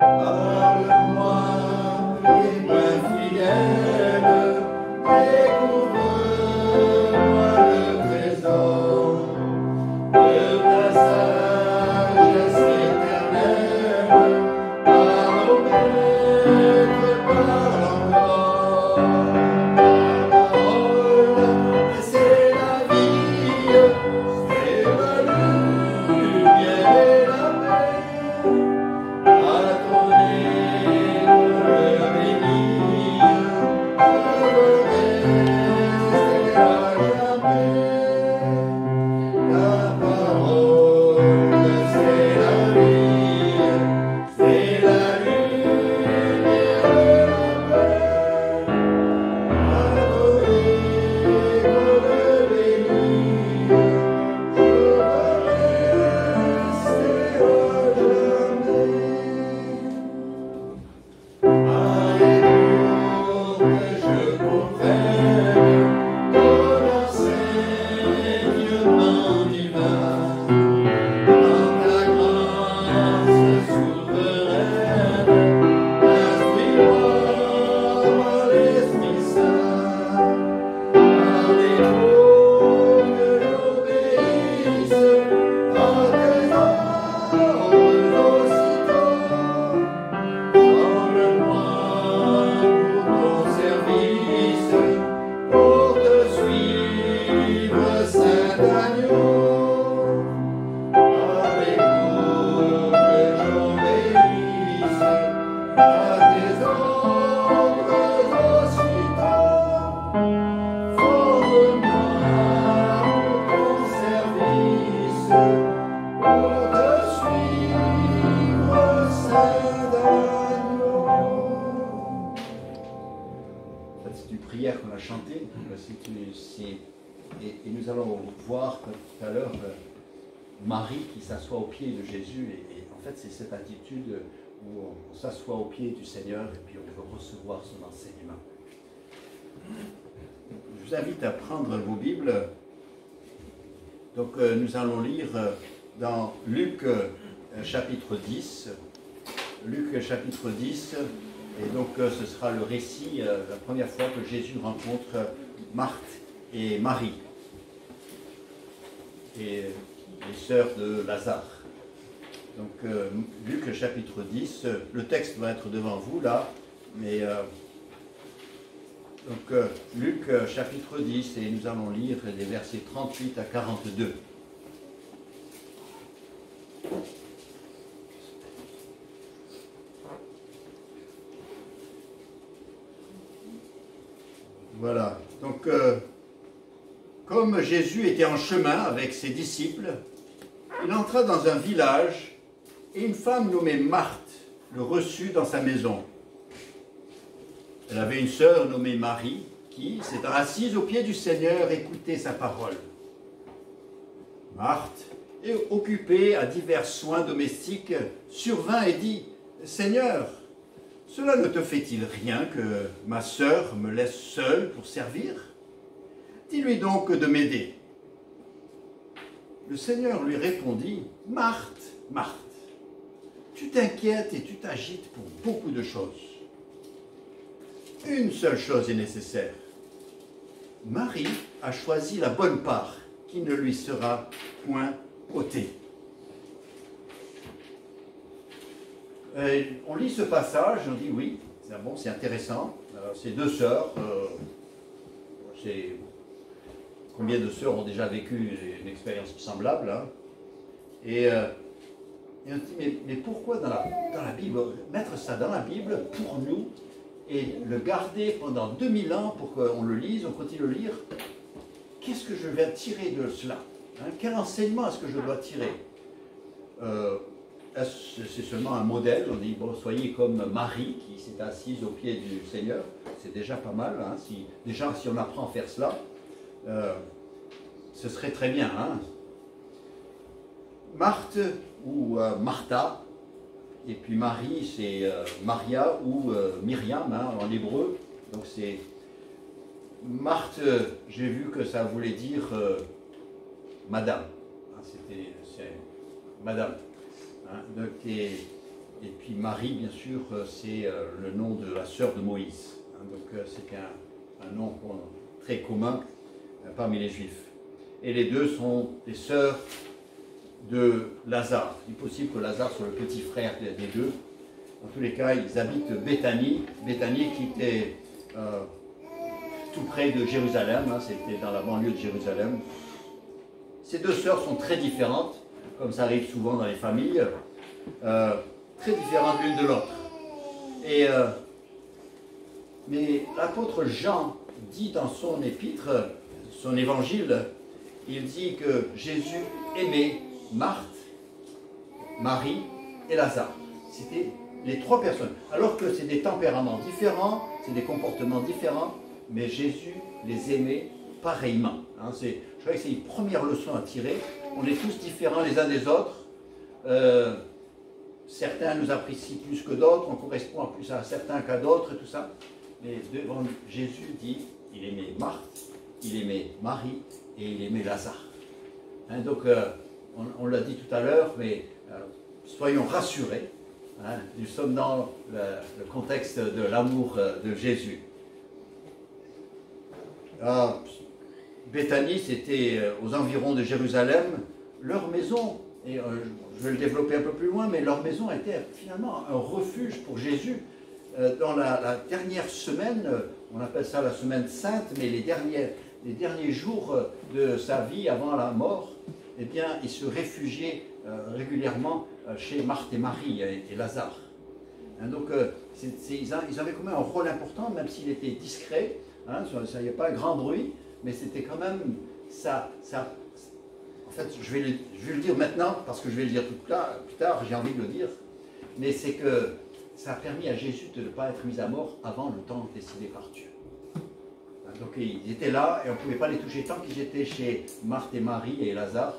Parle-moi, témoin fidèle, découvre-moi le trésor de ta sagesse éternelle. Parle au Maître, parle encore. Ta parole, c'est la vie, c'est la lumière et la paix. À ton nez, le bénir, je resterai à jamais. Ta parole, c'est la vie, c'est la lumière et la paix. À ton nez, le bénir, je resterai à jamais. Pour que je comprenne ton enseignement divin, dans ta grâce souveraine, instruis-moi l'Esprit Saint, par des mots que j'obéisse à tes ordres aussitôt. Forme-moi pour ton service, pour te suivre, Saint Agneau. Avec vous que j'obéisse à tes ordres aussitôt. Forme-moi pour ton service, pour te suivre, Saint Agneau. C'est une prière qu'on a chantée. Et nous allons voir tout à l'heure Marie qui s'assoit au pied de Jésus. Et en fait, c'est cette attitude où on s'assoit au pied du Seigneur et puis on veut recevoir son enseignement. Je vous invite à prendre vos Bibles. Donc, nous allons lire dans Luc chapitre 10. Luc chapitre 10. Et donc, ce sera le récit, la première fois que Jésus rencontre Marthe et Marie, et les sœurs de Lazare. Donc, Luc chapitre 10, le texte va être devant vous là, mais donc Luc chapitre 10, et nous allons lire des versets 38 à 42. Voilà, donc comme Jésus était en chemin avec ses disciples, il entra dans un village et une femme nommée Marthe le reçut dans sa maison. Elle avait une sœur nommée Marie qui, s'étant assise au pied du Seigneur, écoutait sa parole. Marthe, occupée à divers soins domestiques, survint et dit « Seigneur, cela ne te fait-il rien que ma sœur me laisse seule pour servir? Dis-lui donc de m'aider. » Le Seigneur lui répondit, « Marthe, Marthe, tu t'inquiètes et tu t'agites pour beaucoup de choses. Une seule chose est nécessaire. Marie a choisi la bonne part qui ne lui sera point ôtée. » On lit ce passage, on dit oui, c'est intéressant. Ces deux sœurs, combien de sœurs ont déjà vécu une expérience semblable, hein? Et on se dit, mais pourquoi dans la Bible, mettre ça dans la Bible pour nous et le garder pendant 2000 ans pour qu'on le lise, on continue de le lire? Qu'est-ce que je vais tirer de cela, hein? Quel enseignement est-ce que je dois tirer? C'est seulement un modèle, on dit, bon, soyez comme Marie qui s'est assise au pied du Seigneur, c'est déjà pas mal, hein? Si on apprend à faire cela, ce serait très bien, hein? Marthe ou Martha, et puis Marie c'est Maria ou Myriam, hein, en hébreu, donc c'est Marthe, j'ai vu que ça voulait dire madame, hein, c'est madame. Hein, donc, Et puis Marie, bien sûr, c'est le nom de la sœur de Moïse. Hein, donc c'est un nom très commun parmi les Juifs. Et les deux sont les sœurs de Lazare. Il est possible que Lazare soit le petit frère des deux. En tous les cas, ils habitent Béthanie. Béthanie qui était tout près de Jérusalem, hein, c'était dans la banlieue de Jérusalem. Ces deux sœurs sont très différentes, comme ça arrive souvent dans les familles, très différentes l'une de l'autre. Mais l'apôtre Jean dit dans son épître, son évangile, il dit que Jésus aimait Marthe, Marie et Lazare. C'était les trois personnes. Alors que c'est des tempéraments différents, c'est des comportements différents, mais Jésus les aimait pareillement. Hein, je crois que c'est une première leçon à tirer. On est tous différents les uns des autres. Certains nous apprécient plus que d'autres, on correspond plus à certains qu'à d'autres, et tout ça. Mais devant Jésus dit, il aimait Marthe, il aimait Marie et il aimait Lazare. Hein, donc, on l'a dit tout à l'heure, mais soyons rassurés. Hein, nous sommes dans le contexte de l'amour de Jésus. Béthanie, c'était aux environs de Jérusalem. Leur maison, et je vais le développer un peu plus loin, mais leur maison était finalement un refuge pour Jésus. Dans la dernière semaine, on appelle ça la semaine sainte, mais les derniers jours de sa vie avant la mort, eh bien, il se réfugiait régulièrement chez Marthe et Marie et Lazare. Hein, donc, ils avaient quand même un rôle important, même s'il était discret. Hein, il n'y a pas un grand bruit, mais c'était quand même ça. En fait, je vais le dire maintenant, parce que je vais le dire plus tard, j'ai envie de le dire, mais c'est que ça a permis à Jésus de ne pas être mis à mort avant le temps décidé par Dieu. Donc ils étaient là et on ne pouvait pas les toucher tant qu'ils étaient chez Marthe et Marie et Lazare.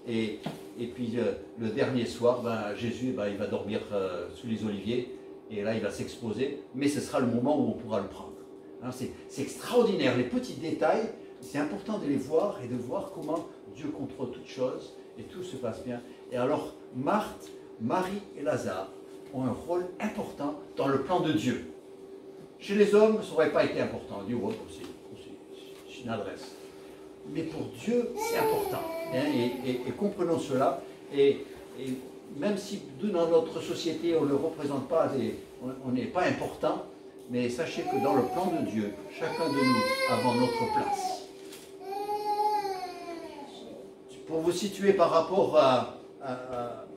Et puis le dernier soir, Jésus il va dormir sous les oliviers et là il va s'exposer, mais ce sera le moment où on pourra le prendre. Hein, c'est extraordinaire, les petits détails, c'est important de les voir et de voir comment Dieu contrôle toutes choses et tout se passe bien. Et alors Marthe, Marie et Lazare ont un rôle important dans le plan de Dieu. Chez les hommes, ça n'aurait pas été important. On dit, oh, c'est une adresse. Mais pour Dieu, c'est important. Hein, et comprenons cela. Et même si dans notre société, on ne représente pas, on n'est pas important, mais sachez que dans le plan de Dieu, chacun de nous avons notre place. Pour vous situer par rapport à la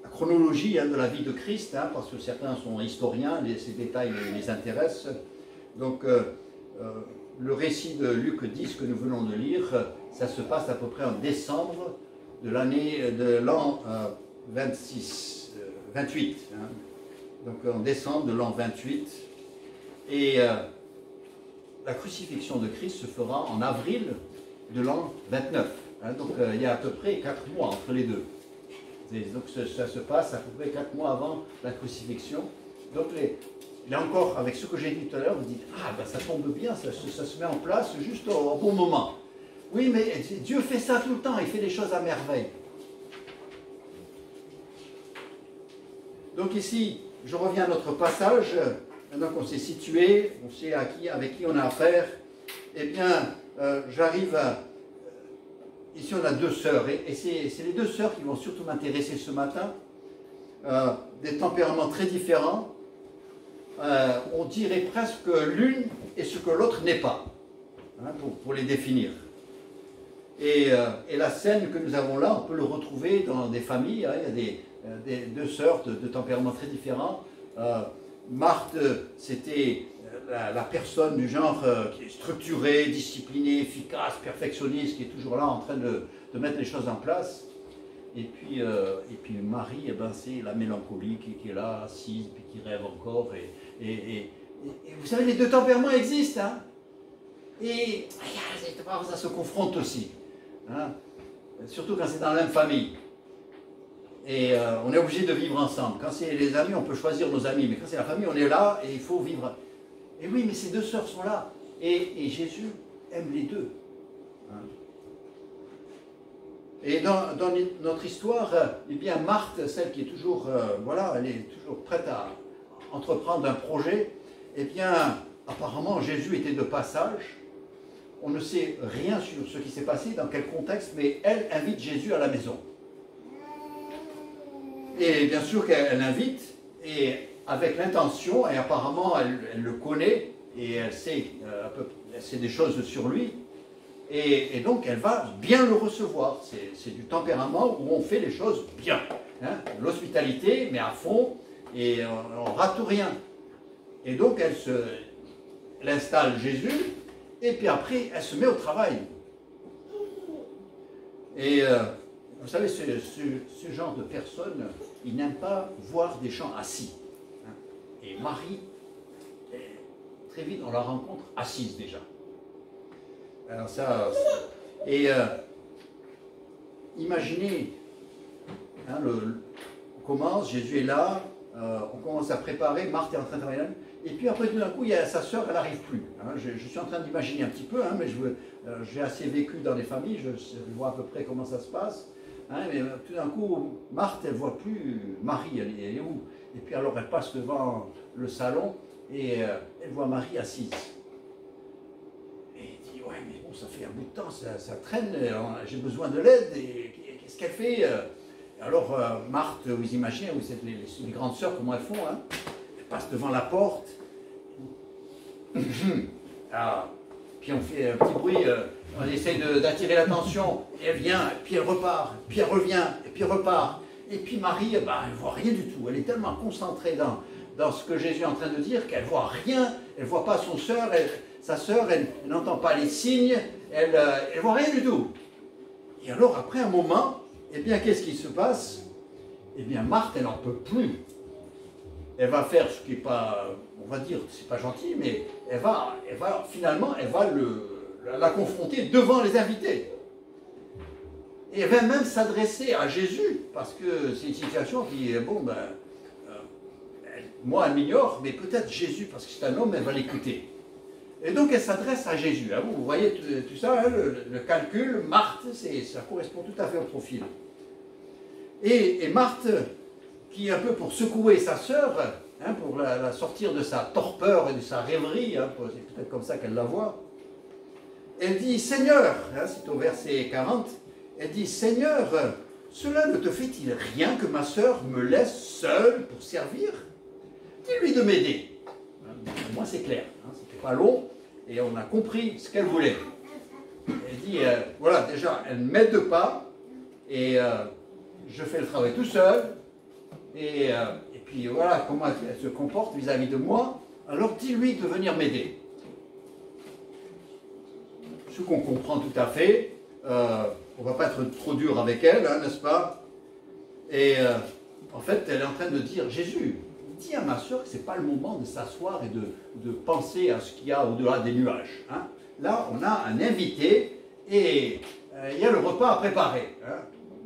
chronologie de la vie de Christ, hein, parce que certains sont historiens, ces détails les intéressent. Donc, le récit de Luc 10 que nous venons de lire, ça se passe à peu près en décembre de l'an 28. Hein. Donc, en décembre de l'an 28. Et la crucifixion de Christ se fera en avril de l'an 29. Hein. Donc, il y a à peu près 4 mois entre les deux. Donc ça se passe à peu près 4 mois avant la crucifixion. Donc là encore, avec ce que j'ai dit tout à l'heure, vous dites, ça tombe bien, ça se met en place juste au bon moment. Oui, mais Dieu fait ça tout le temps, il fait des choses à merveille. Donc ici, je reviens à notre passage, maintenant qu'on s'est situé, on sait avec qui on a affaire, eh bien, j'arrive à... Ici, on a deux sœurs, et c'est les deux sœurs qui vont surtout m'intéresser ce matin. Des tempéraments très différents. On dirait presque l'une est ce que l'autre n'est pas, hein, pour les définir. Et la scène que nous avons là, on peut le retrouver dans des familles. Hein, il y a des deux sœurs de tempéraments très différents. Marthe, c'était la personne du genre qui est structurée, disciplinée, efficace, perfectionniste, qui est toujours là en train de mettre les choses en place. Et puis Marie, c'est la mélancolie qui est là, assise, puis qui rêve encore. Et vous savez, les deux tempéraments existent. Hein, et ça se confronte aussi. Hein, surtout quand c'est dans la même famille. Et on est obligé de vivre ensemble. Quand c'est les amis, on peut choisir nos amis. Mais quand c'est la famille, on est là et il faut vivre. Et oui, mais ces deux sœurs sont là. Et Jésus aime les deux. Hein. Et dans notre histoire, eh bien Marthe, celle qui est toujours, voilà, elle est toujours prête à entreprendre un projet, eh bien apparemment Jésus était de passage. On ne sait rien sur ce qui s'est passé, dans quel contexte, mais elle invite Jésus à la maison. Et bien sûr qu'elle l'invite, et avec l'intention, et apparemment elle le connaît, et elle sait des choses sur lui, et donc elle va bien le recevoir. C'est du tempérament où on fait les choses bien. Hein, l'hospitalité, mais à fond, et on ne rate rien. Et donc elle installe Jésus, et puis après elle se met au travail. Et vous savez, ce genre de personnes, ils n'aiment pas voir des gens assis. Hein. Et Marie, très vite, on la rencontre assise déjà. Alors ça, et imaginez, hein, on commence, Jésus est là, on commence à préparer, Marthe est en train de travailler, et puis après tout d'un coup, il y a sa sœur, elle n'arrive plus. Hein. Je suis en train d'imaginer un petit peu, hein, mais j'ai assez vécu dans les familles, je vois à peu près comment ça se passe. Hein, mais tout d'un coup, Marthe, elle ne voit plus Marie, elle est où? Et puis alors, elle passe devant le salon et elle voit Marie assise. Et elle dit, ouais, mais bon, ça fait un bout de temps, ça traîne, j'ai besoin de l'aide, et qu'est-ce qu'elle fait? Alors, Marthe, vous imaginez, vous êtes les grandes sœurs, comment elles font, hein? Elles passent devant la porte. Ah, puis on fait un petit bruit, on essaie d'attirer l'attention, et elle vient, et puis elle repart, puis elle revient, et puis elle repart. Et puis Marie, elle ne voit rien du tout, elle est tellement concentrée dans ce que Jésus est en train de dire qu'elle ne voit rien, elle ne voit pas sa sœur, elle n'entend pas les signes, elle ne voit rien du tout. Et alors après un moment, eh bien qu'est-ce qui se passe? Eh bien Marthe, elle n'en peut plus. Elle va faire ce qui n'est pas, on va dire, c'est pas gentil, mais elle va finalement, la confronter devant les invités. Et elle va même s'adresser à Jésus, parce que c'est une situation qui, bon, ben, moi elle m'ignore, mais peut-être Jésus, parce que c'est un homme, elle va l'écouter. Et donc elle s'adresse à Jésus. Hein, vous voyez tout ça, hein, le calcul, Marthe, ça correspond tout à fait au profil. Et Marthe, qui un peu pour secouer sa sœur, hein, pour la sortir de sa torpeur et de sa rêverie, hein, c'est peut-être comme ça qu'elle la voit, elle dit, Seigneur, hein, c'est au verset 40, elle dit, Seigneur, cela ne te fait-il rien que ma sœur me laisse seule pour servir? Dis-lui de m'aider. Moi c'est clair, hein, c'était pas long, et on a compris ce qu'elle voulait. Elle dit, voilà, déjà, elle ne m'aide pas, et je fais le travail tout seul, et puis voilà comment elle se comporte vis-à-vis de moi, alors dis-lui de venir m'aider. Ce qu'on comprend tout à fait, on ne va pas être trop dur avec elle, hein, n'est-ce pas? Et en fait, elle est en train de dire, Jésus, dis à ma soeur que ce n'est pas le moment de s'asseoir et de penser à ce qu'il y a au-delà des nuages. Hein. Là, on a un invité et il y a le repas à préparer. Hein.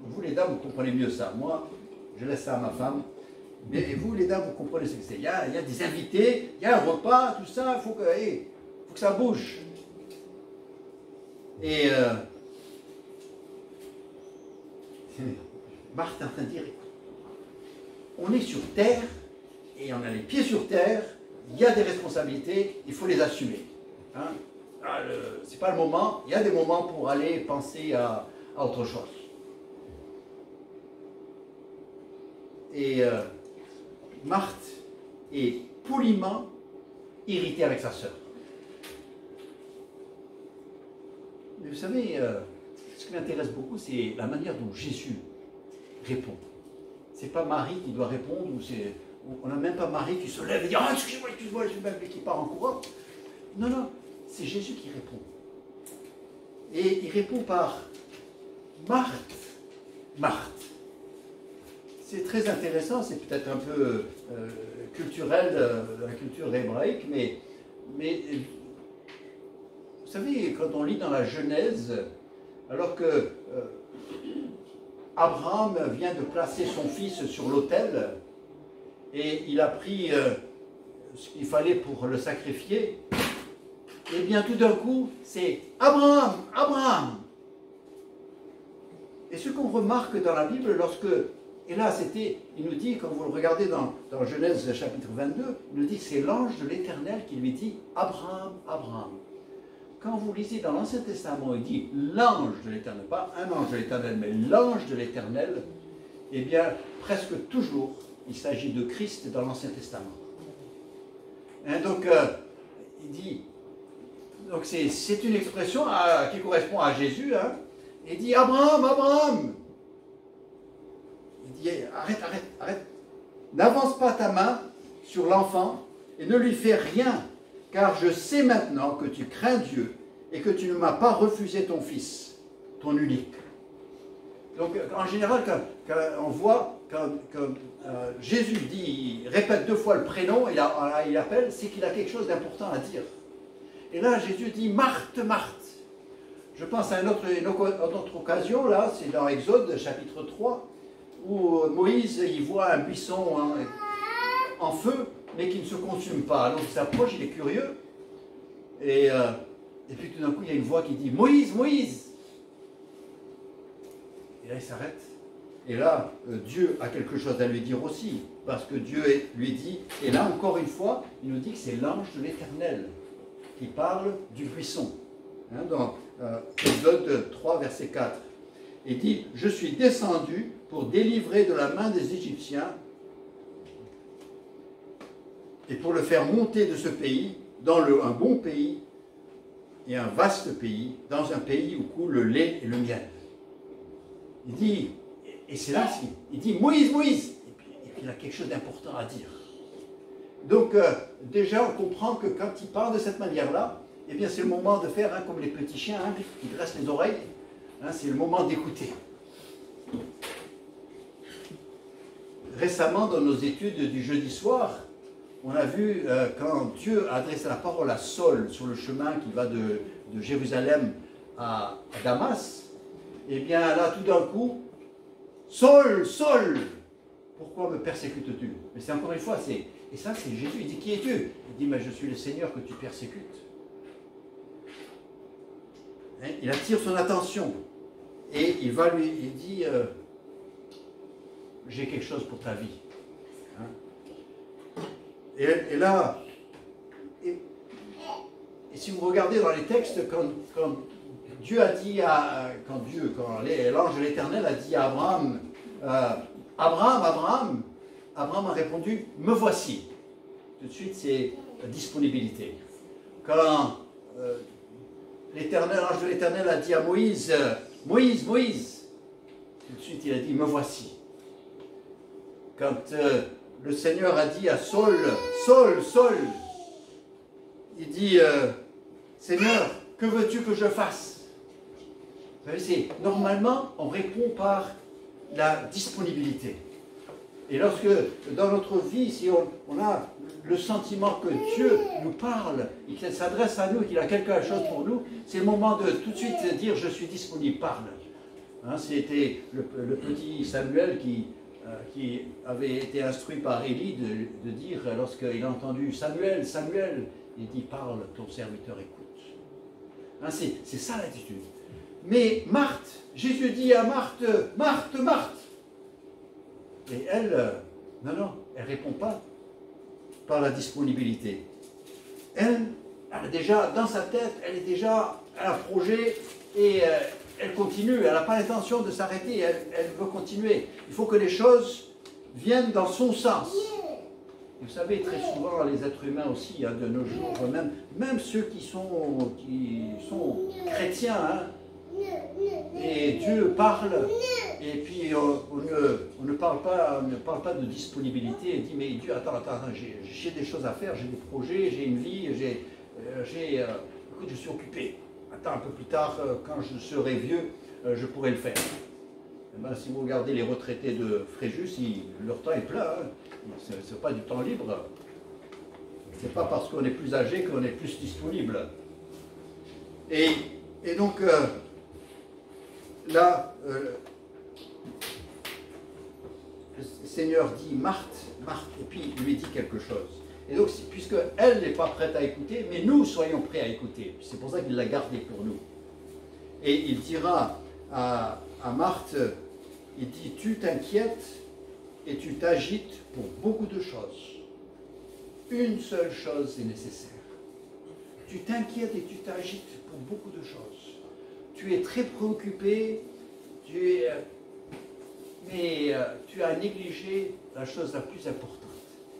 Vous, les dames, vous comprenez mieux ça. Moi, je laisse ça à ma femme. Mais vous, les dames, vous comprenez ce que c'est. Il y a des invités, il y a un repas, tout ça, il faut que ça bouge. Et Marthe est en train de dire, on est sur terre, et on a les pieds sur terre, il y a des responsabilités, il faut les assumer. Hein? Ce n'est pas le moment, il y a des moments pour aller penser à autre chose. Et Marthe est poliment irritée avec sa sœur. Mais vous savez, ce qui m'intéresse beaucoup, c'est la manière dont Jésus répond. Ce n'est pas Marie qui doit répondre, on n'a même pas Marie qui se lève et dit « Ah, excusez-moi, et qui part en courant. » Non, non, c'est Jésus qui répond. Et il répond par « Marthe, Marthe ». C'est très intéressant, c'est peut-être un peu culturel de la culture hébraïque, mais vous savez, quand on lit dans la Genèse, alors que Abraham vient de placer son fils sur l'autel, et il a pris ce qu'il fallait pour le sacrifier, et bien tout d'un coup, c'est Abraham, Abraham. Et ce qu'on remarque dans la Bible, et là il nous dit, quand vous le regardez dans Genèse chapitre 22, il nous dit que c'est l'ange de l'Éternel qui lui dit « Abraham, Abraham ». Quand vous lisez dans l'Ancien Testament, il dit l'ange de l'Éternel, pas un ange de l'Éternel, mais l'ange de l'Éternel, eh bien, presque toujours, il s'agit de Christ dans l'Ancien Testament. Hein, donc, il dit, donc c'est une expression qui correspond à Jésus, hein. Il dit Abraham, Abraham. Il dit arrête, arrête, arrête. N'avance pas ta main sur l'enfant et ne lui fais rien, car je sais maintenant que tu crains Dieu et que tu ne m'as pas refusé ton fils, ton unique. Donc en général, quand on voit, quand Jésus dit, il répète 2 fois le prénom, il appelle, c'est qu'il a quelque chose d'important à dire. Et là, Jésus dit Marthe, Marthe. Je pense à une autre occasion, là, c'est dans Exode, chapitre 3, où Moïse, il voit un buisson en feu, mais qui ne se consume pas. Alors il s'approche, il est curieux, et puis tout d'un coup, il y a une voix qui dit « Moïse, Moïse !» Et là, il s'arrête. Et là, Dieu a quelque chose à lui dire aussi, parce que Dieu lui dit, et là, encore une fois, il nous dit que c'est l'ange de l'Éternel qui parle du buisson. Hein, dans Exode 3, verset 4. Il dit « Je suis descendu pour délivrer de la main des Égyptiens et pour le faire monter de ce pays dans un bon pays et un vaste pays, dans un pays où coule le lait et le miel. » Il dit, et c'est là, il dit « Moïse, Moïse !» et puis il a quelque chose d'important à dire. Donc déjà on comprend que quand il parle de cette manière-là, eh bien c'est le moment de faire, hein, comme les petits chiens, hein, qui dressent les oreilles, hein, c'est le moment d'écouter. Récemment, dans nos études du jeudi soir, on a vu quand Dieu a adressé la parole à Saul sur le chemin qui va de Jérusalem à Damas, eh bien là tout d'un coup, Saul, Saul, pourquoi me persécutes-tu? Mais c'est encore une fois, et ça c'est Jésus, il dit qui es-tu? Il dit mais je suis le Seigneur que tu persécutes. Hein, il attire son attention et il dit j'ai quelque chose pour ta vie. Hein? Et là, et si vous regardez dans les textes, quand Dieu a dit quand l'ange de l'Éternel a dit à Abraham, Abraham, Abraham, Abraham a répondu, me voici. Tout de suite, c'est la disponibilité. Quand l'ange de l'Éternel a dit à Moïse, Moïse, Moïse, tout de suite il a dit, me voici. Quand le Seigneur a dit à Saul, Saul, Saul, il dit, Seigneur, que veux-tu que je fasse? Vous savez, normalement, on répond par la disponibilité. Et lorsque, dans notre vie, si on a le sentiment que Dieu nous parle, et qu'il s'adresse à nous, qu'il a quelque chose pour nous, c'est le moment de tout de suite dire « je suis disponible, parle ». Hein, c'était le petit Samuel qui avait été instruit par Élie de dire, lorsqu'il a entendu « Samuel, Samuel », il dit « parle, ton serviteur écoute ». Hein, c'est ça l'attitude. Mais Marthe, Jésus dit à Marthe « Marthe, Marthe ». Et elle, non, elle ne répond pas par la disponibilité. Elle a déjà, dans sa tête, elle est déjà à un projet et elle continue, elle n'a pas l'intention de s'arrêter, elle veut continuer. Il faut que les choses viennent dans son sens. Vous savez, très souvent, les êtres humains aussi, hein, de nos jours, même ceux qui sont chrétiens, hein, et Dieu parle, et puis on ne parle pas de disponibilité, et dit mais Dieu, attends, j'ai des choses à faire, j'ai des projets, j'ai une vie, écoute, je suis occupé. Attends, un peu plus tard, quand je serai vieux, je pourrai le faire. Et ben, si vous regardez les retraités de Fréjus, leur temps est plein, hein. Ce n'est pas du temps libre. Ce n'est pas parce qu'on est plus âgé qu'on est plus disponible. Et donc, là, le Seigneur dit Marthe, Marthe, et puis il lui dit quelque chose. Et donc, puisque elle n'est pas prête à écouter, mais nous soyons prêts à écouter. C'est pour ça qu'il l'a gardé pour nous. Et il dira à à Marthe, il dit, tu t'inquiètes et tu t'agites pour beaucoup de choses. Une seule chose est nécessaire. Tu t'inquiètes et tu t'agites pour beaucoup de choses. Tu es très préoccupé, mais tu as négligé la chose la plus importante.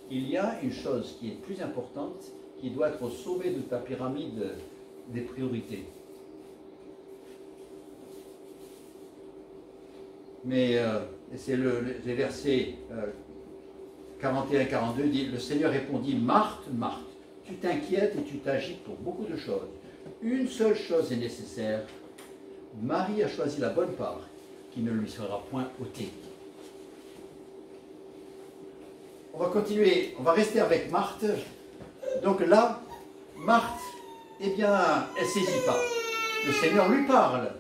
Il y a une chose qui est plus importante, qui doit être au sommet de ta pyramide des priorités. Mais c'est les versets 41-42, dit, le Seigneur répondit, Marthe, Marthe, tu t'inquiètes et tu t'agites pour beaucoup de choses. Une seule chose est nécessaire. Marie a choisi la bonne part, qui ne lui sera point ôtée. On va continuer, on va rester avec Marthe. Donc là, Marthe, eh bien, elle ne saisit pas. Le Seigneur lui parle,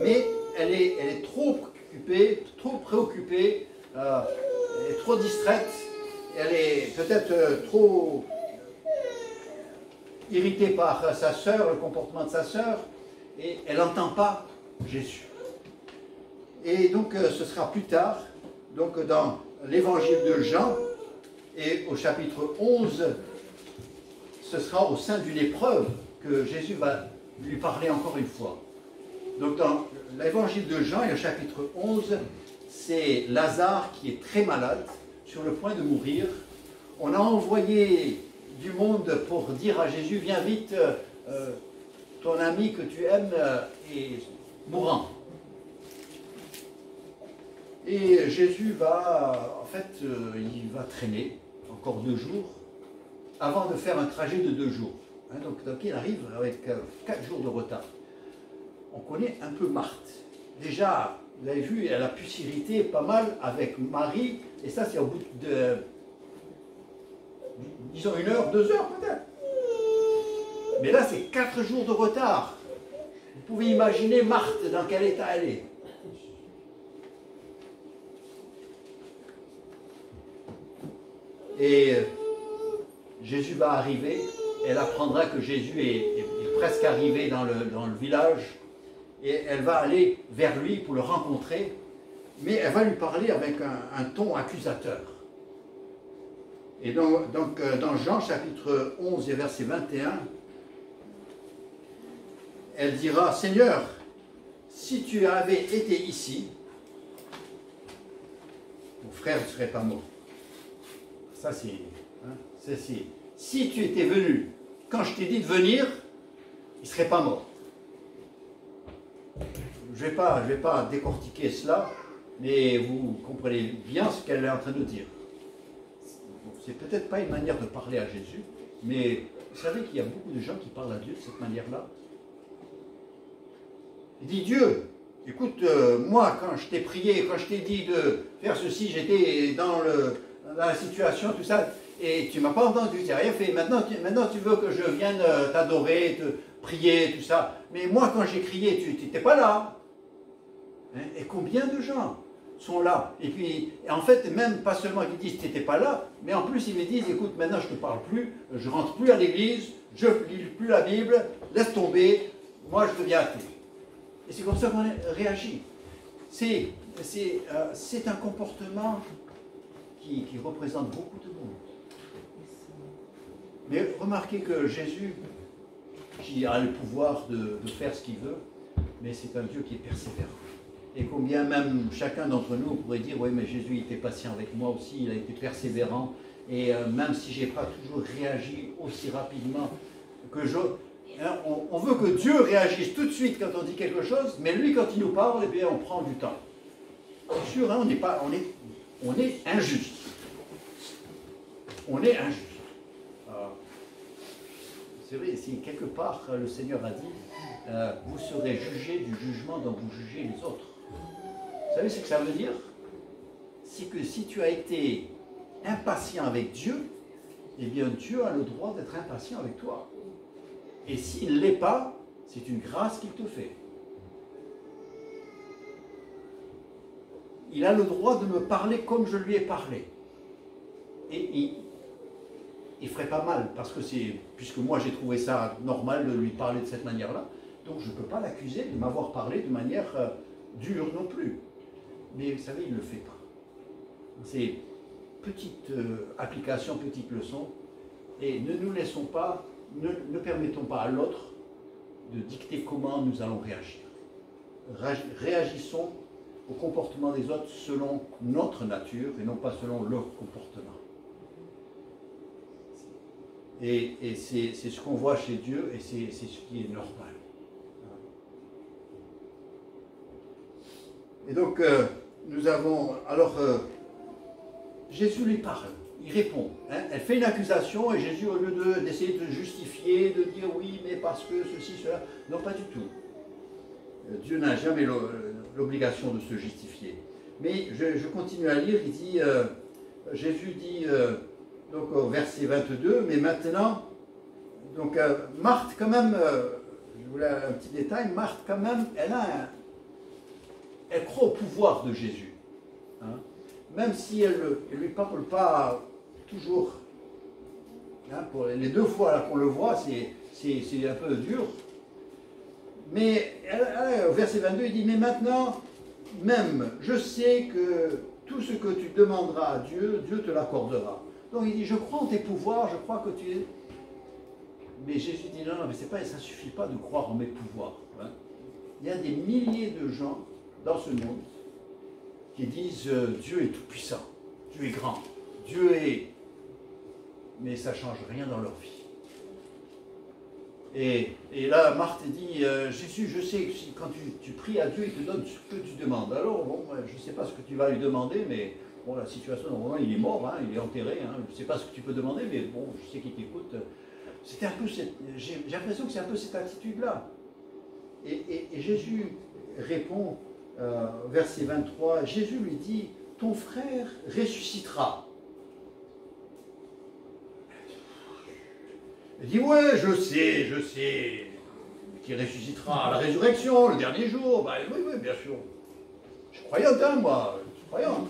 mais elle est trop occupée, trop préoccupée, elle est trop distraite, elle est peut-être trop irritée par sa sœur, le comportement de sa sœur, et elle n'entend pas Jésus. Et donc ce sera plus tard, donc dans l'évangile de Jean, et au chapitre 11, ce sera au sein d'une épreuve que Jésus va lui parler encore une fois. Donc dans l'évangile de Jean et au chapitre 11, c'est Lazare qui est très malade, sur le point de mourir. On a envoyé du monde pour dire à Jésus, viens vite, ton ami que tu aimes est mourant. Et Jésus va, en fait, il va traîner encore 2 jours avant de faire un trajet de 2 jours. Hein, donc il arrive avec 4 jours de retard. On connaît un peu Marthe. Déjà, vous avez vu, elle a pu s'irriter pas mal avec Marie, et ça c'est au bout de, disons 1 heure, 2 heures peut-être. Mais là c'est 4 jours de retard. Vous pouvez imaginer Marthe dans quel état elle est. Et Jésus va arriver, elle apprendra que Jésus est presque arrivé dans le village, et elle va aller vers lui pour le rencontrer, mais elle va lui parler avec un ton accusateur. Et donc dans Jean chapitre 11 et verset 21, elle dira, Seigneur, si tu avais été ici, mon frère ne serait pas mort. Ça c'est... Hein, si tu étais venu, quand je t'ai dit de venir, il ne serait pas mort. Je ne vais pas décortiquer cela, mais vous comprenez bien ce qu'elle est en train de dire. C'est peut-être pas une manière de parler à Jésus, mais vous savez qu'il y a beaucoup de gens qui parlent à Dieu de cette manière-là. Il dit, Dieu, écoute, moi quand je t'ai prié, quand je t'ai dit de faire ceci, j'étais dans la situation, tout ça, et tu ne m'as pas entendu, tu n'as rien fait. Maintenant tu veux que je vienne t'adorer, te prier, tout ça. Mais moi, quand j'ai crié, tu n'étais pas là. Hein? Et combien de gens sont là? Et puis, en fait, même pas seulement qu'ils disent tu n'étais pas là, mais en plus ils me disent, écoute, maintenant je ne te parle plus, je ne rentre plus à l'église, je ne lis plus la Bible, laisse tomber, moi je deviens athée. Et c'est comme ça qu'on réagit. C'est un comportement qui représente beaucoup de monde. Mais remarquez que Jésus, qui a le pouvoir de faire ce qu'il veut, mais c'est un Dieu qui est persévérant. Et combien même chacun d'entre nous pourrait dire, oui mais Jésus était patient avec moi aussi, il a été persévérant, et même si je n'ai pas toujours réagi aussi rapidement que on veut que Dieu réagisse tout de suite quand on dit quelque chose, mais lui quand il nous parle, eh bien, on prend du temps. C'est sûr, hein, on est injuste. On est injuste. C'est vrai, si quelque part le Seigneur a dit, vous serez jugés du jugement dont vous jugez les autres. Vous savez ce que ça veut dire? C'est que si tu as été impatient avec Dieu, eh bien Dieu a le droit d'être impatient avec toi. Et s'il ne l'est pas, c'est une grâce qu'il te fait. Il a le droit de me parler comme je lui ai parlé. Et il ferait pas mal, parce que puisque moi j'ai trouvé ça normal de lui parler de cette manière-là, donc je ne peux pas l'accuser de m'avoir parlé de manière dur non plus. Mais vous savez, il ne le fait pas. C'est petite application, petite leçon. Et ne nous laissons pas, ne permettons pas à l'autre de dicter comment nous allons réagir. Réagissons au comportement des autres selon notre nature et non pas selon leur comportement. Et c'est ce qu'on voit chez Dieu et c'est ce qui est normal. Et donc, nous avons... Alors, Jésus lui parle, il répond. Hein, elle fait une accusation et Jésus, au lieu d'essayer de justifier, de dire oui, mais parce que ceci, cela... Non, pas du tout. Dieu n'a jamais l'obligation de se justifier. Mais je continue à lire, il dit... Jésus dit... donc au verset 22, mais maintenant, donc Marthe quand même, je voulais un petit détail, Marthe quand même, elle croit au pouvoir de Jésus. Hein, même si elle ne lui parle pas toujours. Hein, pour les deux fois qu'on le voit, c'est un peu dur. Mais au verset 22, il dit, mais maintenant, même, je sais que tout ce que tu demanderas à Dieu, Dieu te l'accordera. Donc il dit, je crois en tes pouvoirs, je crois que tu es... Mais Jésus dit, non, mais ça ne suffit pas de croire en mes pouvoirs. Hein. Il y a des milliers de gens dans ce monde qui disent, Dieu est tout puissant, Dieu est grand, Dieu est... Mais ça ne change rien dans leur vie. Et là, Marthe dit, Jésus, je sais que quand tu pries à Dieu, il te donne ce que tu demandes. Alors, bon, je ne sais pas ce que tu vas lui demander, mais... Bon, la situation, normalement, il est mort, hein, il est enterré. Hein, je ne sais pas ce que tu peux demander, mais bon, je sais qu'il t'écoute. C'était un peu j'ai l'impression que c'est un peu cette attitude-là. Et Jésus répond, verset 23, Jésus lui dit, ton frère ressuscitera. Il dit, ouais, je sais, qu'il ressuscitera à la résurrection, le dernier jour. Bah, oui, bien sûr. Je suis croyante, hein, moi, je suis croyante.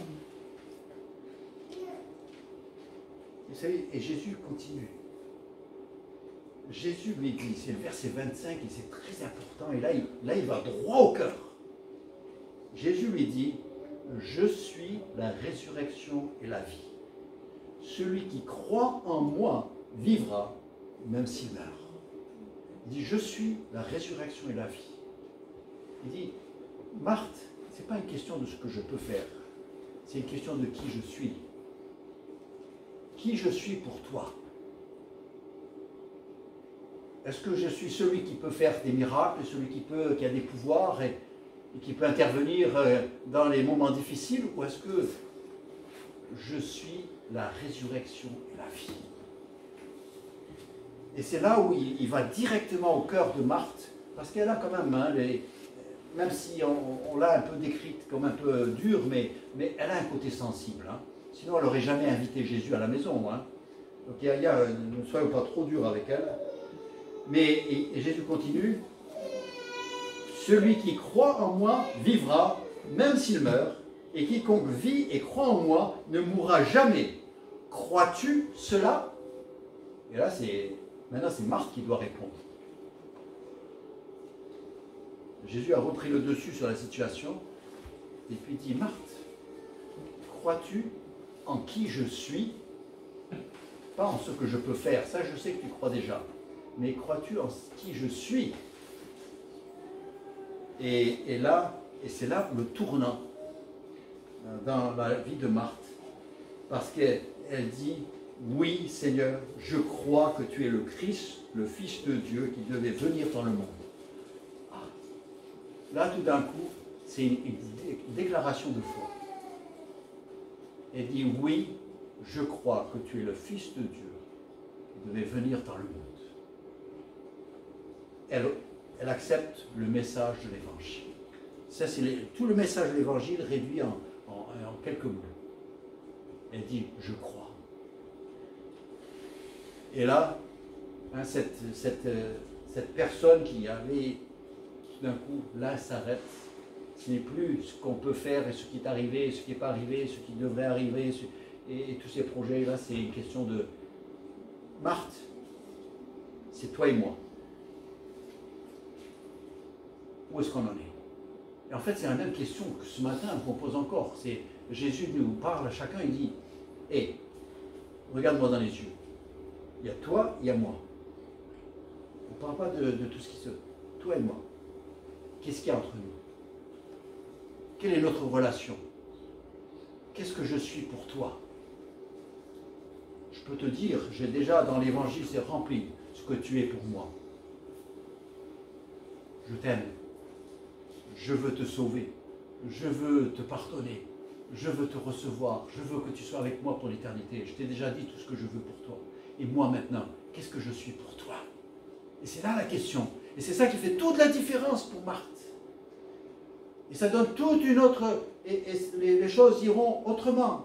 Vous savez, et Jésus continue. Jésus lui dit, c'est le verset 25 et c'est très important, et là il va droit au cœur. Jésus lui dit, je suis la résurrection et la vie. Celui qui croit en moi vivra, même s'il meurt. Il dit, je suis la résurrection et la vie. Il dit, Marthe, ce n'est pas une question de ce que je peux faire, c'est une question de qui je suis. Qui je suis pour toi? Est-ce que je suis celui qui peut faire des miracles, celui qui a des pouvoirs et qui peut intervenir dans les moments difficiles, ou est-ce que je suis la résurrection et la vie? Et c'est là où il va directement au cœur de Marthe, parce qu'elle a quand même, hein, même si on l'a un peu décrite comme un peu dure, mais elle a un côté sensible. Hein. Sinon, elle n'aurait jamais invité Jésus à la maison. Hein. Donc, ne soyons pas trop durs avec elle. Mais et Jésus continue. Celui qui croit en moi vivra, même s'il meurt, et quiconque vit et croit en moi ne mourra jamais. Crois-tu cela? Et là, maintenant, c'est Marthe qui doit répondre. Jésus a repris le dessus sur la situation, et puis dit, Marthe, crois-tu en qui je suis? Pas en ce que je peux faire, ça je sais que tu crois déjà. Mais crois-tu en qui je suis? Et c'est là le tournant dans la vie de Marthe. Parce qu'elle dit, oui Seigneur, je crois que tu es le Christ, le Fils de Dieu qui devait venir dans le monde. Ah. Là tout d'un coup, c'est une déclaration de foi. Elle dit, oui, je crois que tu es le Fils de Dieu qui devait venir dans le monde. Elle accepte le message de l'Évangile. Ça, c'est tout le message de l'Évangile réduit en quelques mots. Elle dit, je crois. Et là, hein, cette personne qui avait, tout d'un coup, là, s'arrête. Ce n'est plus ce qu'on peut faire et ce qui est arrivé, et ce qui n'est pas arrivé, ce qui devrait arriver, et tous ces projets-là, c'est une question de Marthe, c'est toi et moi. Où est-ce qu'on en est? Et en fait, c'est la même question que ce matin qu'on pose encore. C'est Jésus nous parle à chacun, il dit, hé, regarde-moi dans les yeux. Il y a toi, il y a moi. On ne parle pas de tout ce qui se... Toi et moi. Qu'est-ce qu'il y a entre nous? Quelle est notre relation? Qu'est-ce que je suis pour toi? Je peux te dire, j'ai déjà dans l'évangile, c'est rempli ce que tu es pour moi. Je t'aime. Je veux te sauver. Je veux te pardonner. Je veux te recevoir. Je veux que tu sois avec moi pour l'éternité. Je t'ai déjà dit tout ce que je veux pour toi. Et moi maintenant, qu'est-ce que je suis pour toi? Et c'est là la question. Et c'est ça qui fait toute la différence pour Marthe. Et ça donne toute une autre... Et les choses iront autrement.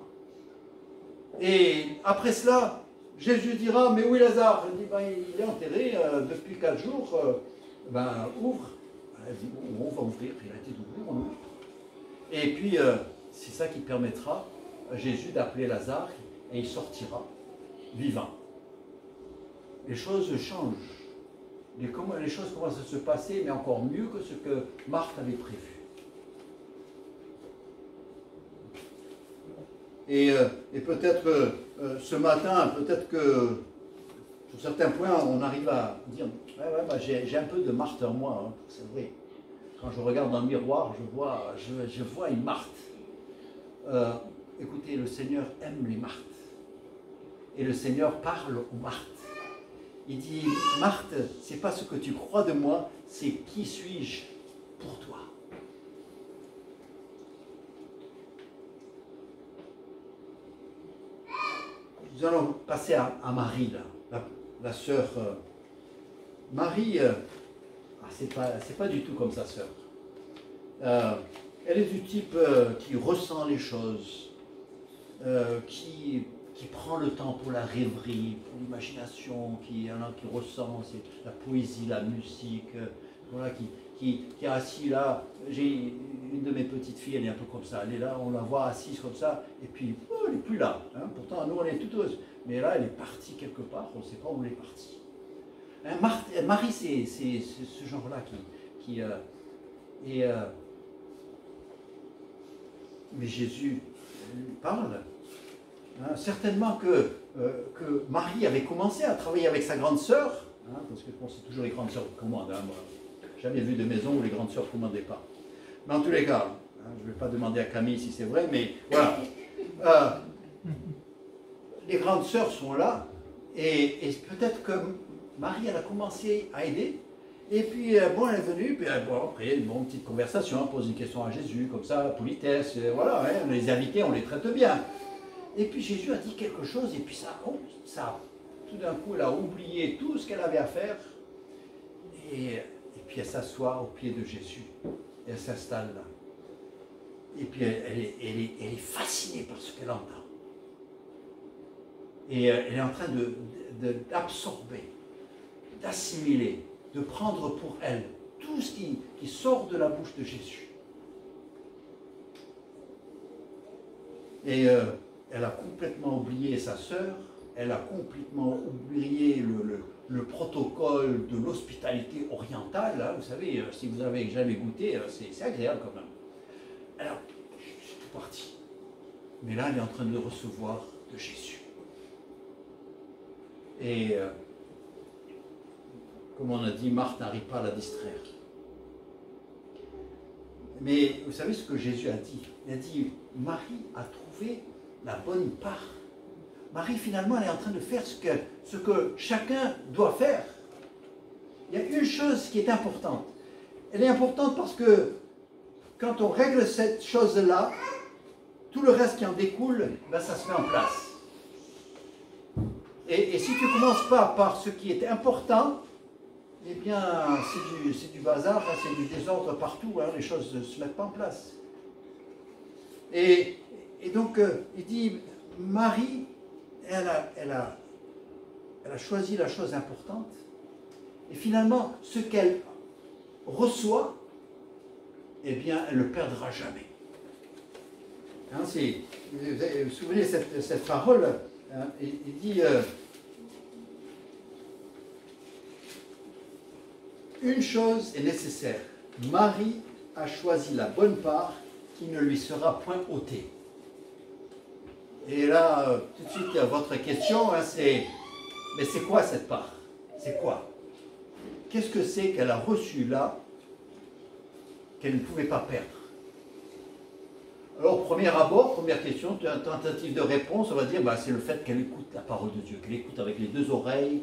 Et après cela, Jésus dira, mais où est Lazare? Elle dit, ben, il est enterré depuis 4 jours. Ben, ouvre. Elle dit, bon, on va ouvrir. Il a été d'ouvrir, on ouvre. Et puis, c'est ça qui permettra à Jésus d'appeler Lazare et il sortira vivant. Les choses changent. Les choses commencent à se passer, mais encore mieux que ce que Marthe avait prévu. Et peut-être ce matin, peut-être que sur certains points, on arrive à dire ouais, bah, j'ai un peu de Marthe en moi, hein, c'est vrai. Quand je regarde dans le miroir, je vois une Marthe. Écoutez, le Seigneur aime les Marthes. Et le Seigneur parle aux Marthes. Il dit, Marthe, c'est pas ce que tu crois de moi, c'est qui suis-je pour toi. Nous allons passer à Marie, là, la sœur. Marie, c'est pas du tout comme sa sœur. Elle est du type qui ressent les choses, qui prend le temps pour la rêverie, pour l'imagination, qui ressent la poésie, la musique, voilà, qui est assis là. J'ai une de mes petites filles, elle est un peu comme ça, elle est là, on la voit assise comme ça, et puis elle n'est plus là. Hein. Pourtant, nous, on est toutes heureuses. Mais là, elle est partie quelque part, on ne sait pas où elle est partie. Hein, Marie, c'est ce genre-là mais Jésus parle. Hein, certainement que Marie avait commencé à travailler avec sa grande sœur, hein, parce que bon, c'est toujours les grandes sœurs qui commandent. Hein, moi, jamais vu de maison où les grandes sœurs ne commandaient pas. Mais en tous les cas, hein, je ne vais pas demander à Camille si c'est vrai, mais voilà. Les grandes sœurs sont là, et peut-être que Marie, elle a commencé à aider. Et puis, bon, elle est venue, puis bon, après, une petite conversation, on pose une question à Jésus, comme ça, politesse, voilà, hein, les invités, on les traite bien. Et puis Jésus a dit quelque chose, et puis ça, tout d'un coup, elle a oublié tout ce qu'elle avait à faire, et puis elle s'assoit au pied de Jésus, et elle s'installe là. Et puis elle est fascinée par ce qu'elle entend. Et elle est en train d'absorber, d'assimiler, de prendre pour elle tout ce qui sort de la bouche de Jésus. Et elle a complètement oublié sa sœur, elle a complètement oublié le protocole de l'hospitalité orientale. Hein, vous savez, si vous n'avez jamais goûté, c'est agréable quand même. Alors, c'est tout parti. Mais là, elle est en train de recevoir de Jésus. Et comme on a dit, Marthe n'arrive pas à la distraire. Mais vous savez ce que Jésus a dit? Il a dit, Marie a trouvé la bonne part. Marie, finalement, elle est en train de faire ce que chacun doit faire. Il y a une chose qui est importante. Elle est importante parce que quand on règle cette chose-là, tout le reste qui en découle, ben, ça se met en place. Et si tu ne commences pas par ce qui est important, eh bien, c'est du bazar, hein, c'est du désordre partout, hein, les choses ne se mettent pas en place. Et donc, il dit, Marie, elle a choisi la chose importante, et finalement, ce qu'elle reçoit, eh bien, elle ne le perdra jamais. Hein, vous vous souvenez cette parole, hein, il dit... une chose est nécessaire. Marie a choisi la bonne part qui ne lui sera point ôtée. Et là, tout de suite, votre question, hein, c'est, mais c'est quoi cette part? C'est quoi? Qu'est-ce que c'est qu'elle a reçu là, qu'elle ne pouvait pas perdre? Alors, premier abord, première question, tentative de réponse, on va dire, bah, c'est le fait qu'elle écoute la parole de Dieu, qu'elle écoute avec les deux oreilles,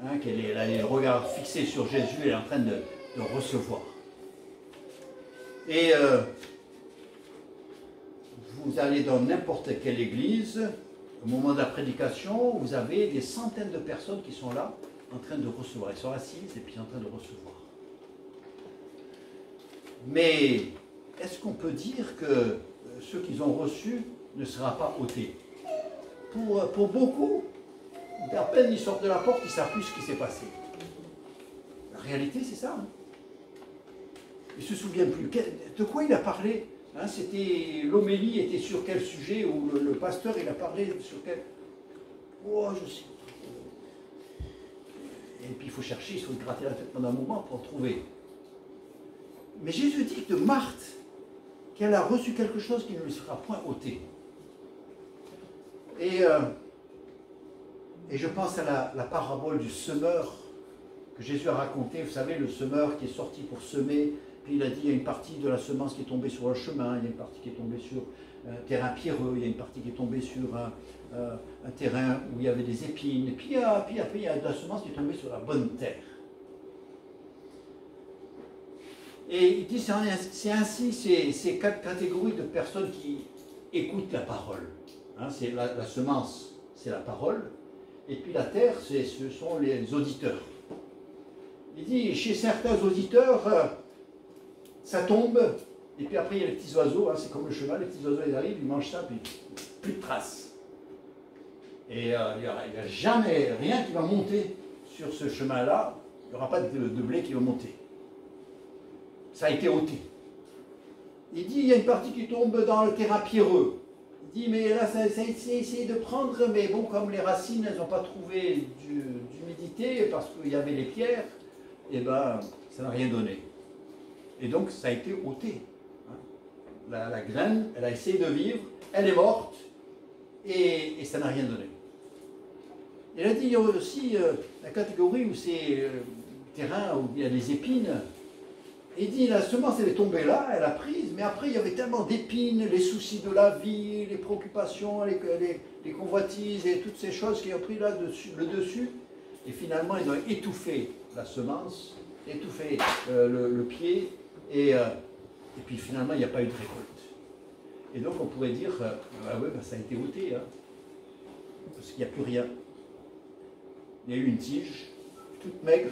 hein, qu'elle a les regards fixés sur Jésus, elle est en train de recevoir. Et vous allez dans n'importe quelle église, au moment de la prédication, vous avez des centaines de personnes qui sont là, en train de recevoir. Elles sont assises et puis en train de recevoir. Mais est-ce qu'on peut dire que ce qu'ils ont reçu ne sera pas ôté? Pour beaucoup, à peine ils sortent de la porte, ils ne savent plus ce qui s'est passé. La réalité, c'est ça. Hein. Ils ne se souviennent plus. De quoi il a parlé? Hein, l'homélie était sur quel sujet? Ou le pasteur, il a parlé sur quel... Oh, je sais. Et puis il faut chercher, il faut gratter la tête pendant un moment pour trouver. Mais Jésus dit de Marthe qu'elle a reçu quelque chose qui ne lui sera point ôté. Et je pense à la parabole du semeur que Jésus a raconté. Vous savez, le semeur qui est sorti pour semer, puis il a dit il y a une partie de la semence qui est tombée sur le chemin, il y a une partie qui est tombée sur un terrain pierreux, il y a une partie qui est tombée sur un terrain où il y avait des épines, et puis après il y a de la semence qui est tombée sur la bonne terre. Et il dit c'est ainsi ces quatre catégories de personnes qui écoutent la parole. Hein, c'est la semence, c'est la parole, et puis la terre, ce sont les auditeurs. Il dit chez certains auditeurs, ça tombe, et puis après il y a les petits oiseaux, hein, c'est comme le cheval, les petits oiseaux ils arrivent, ils mangent ça, puis plus de traces. Et il n'y a jamais rien qui va monter sur ce chemin-là, il n'y aura pas de blé qui va monter. Ça a été ôté. Il dit, il y a une partie qui tombe dans le terrain pierreux. Il dit, mais là, ça essayé de prendre, mais bon, comme les racines, elles n'ont pas trouvé d'humidité, parce qu'il y avait les pierres, et ben, ça n'a rien donné. Et donc, ça a été ôté. La graine, elle a essayé de vivre, elle est morte, et ça n'a rien donné. Il a dit, il y a aussi la catégorie où c'est terrain où il y a des épines. Il dit, la semence, elle est tombée là, elle a prise, mais après, il y avait tellement d'épines, les soucis de la vie, les préoccupations, les convoitises et toutes ces choses qui ont pris là le dessus. Et finalement, ils ont étouffé la semence, étouffé le pied, et puis finalement, il n'y a pas eu de récolte. Et donc, on pourrait dire, ah ouais, ça a été ôté, hein, parce qu'il n'y a plus rien. Il y a eu une tige, toute maigre,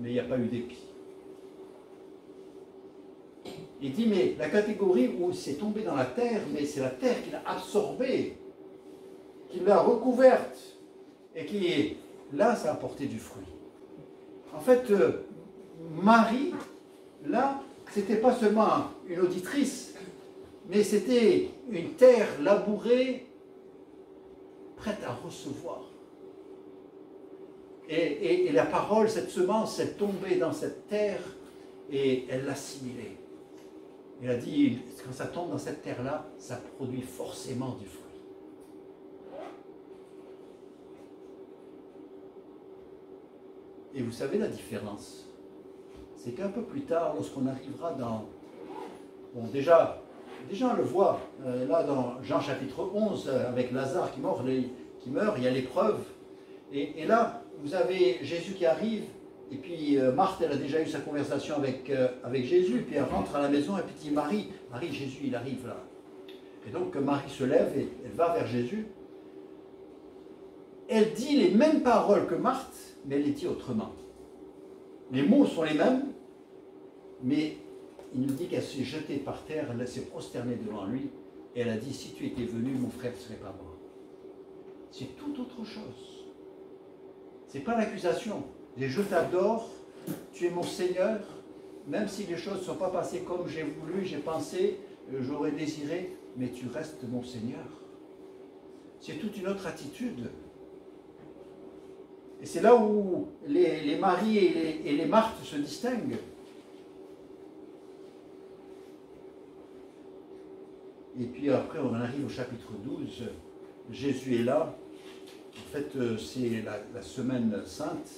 mais il n'y a pas eu d'épi. Il dit, mais la catégorie où c'est tombé dans la terre, mais c'est la terre qui l'a absorbée, qui l'a recouverte, et qui, là, ça a apporté du fruit. En fait, Marie, là, c'était pas seulement une auditrice, mais c'était une terre labourée, prête à recevoir. Et la parole, cette semence, elle tombait dans cette terre, et elle l'assimilait. Il a dit, quand ça tombe dans cette terre-là, ça produit forcément du fruit. Et vous savez la différence? C'est qu'un peu plus tard, lorsqu'on arrivera dans... Bon, déjà on le voit, là dans Jean chapitre 11, avec Lazare qui meurt, il y a l'épreuve. Et là, vous avez Jésus qui arrive, et puis Marthe, elle a déjà eu sa conversation avec Jésus, puis elle rentre à la maison, et puis dit, Marie, Jésus, il arrive là. Et donc Marie se lève, et elle va vers Jésus. Elle dit les mêmes paroles que Marthe, mais elle les dit autrement. Les mots sont les mêmes, mais il nous dit qu'elle s'est jetée par terre, elle s'est prosternée devant lui, et elle a dit, si tu étais venu, mon frère ne serait pas mort. C'est tout autre chose. Ce n'est pas l'accusation. Je t'adore, tu es mon Seigneur, même si les choses ne sont pas passées comme j'ai voulu, j'ai pensé, j'aurais désiré, mais tu restes mon Seigneur. C'est toute une autre attitude. Et c'est là où les Marie et les Marthe se distinguent. Et puis après, on arrive au chapitre 12. Jésus est là. En fait, c'est la semaine sainte.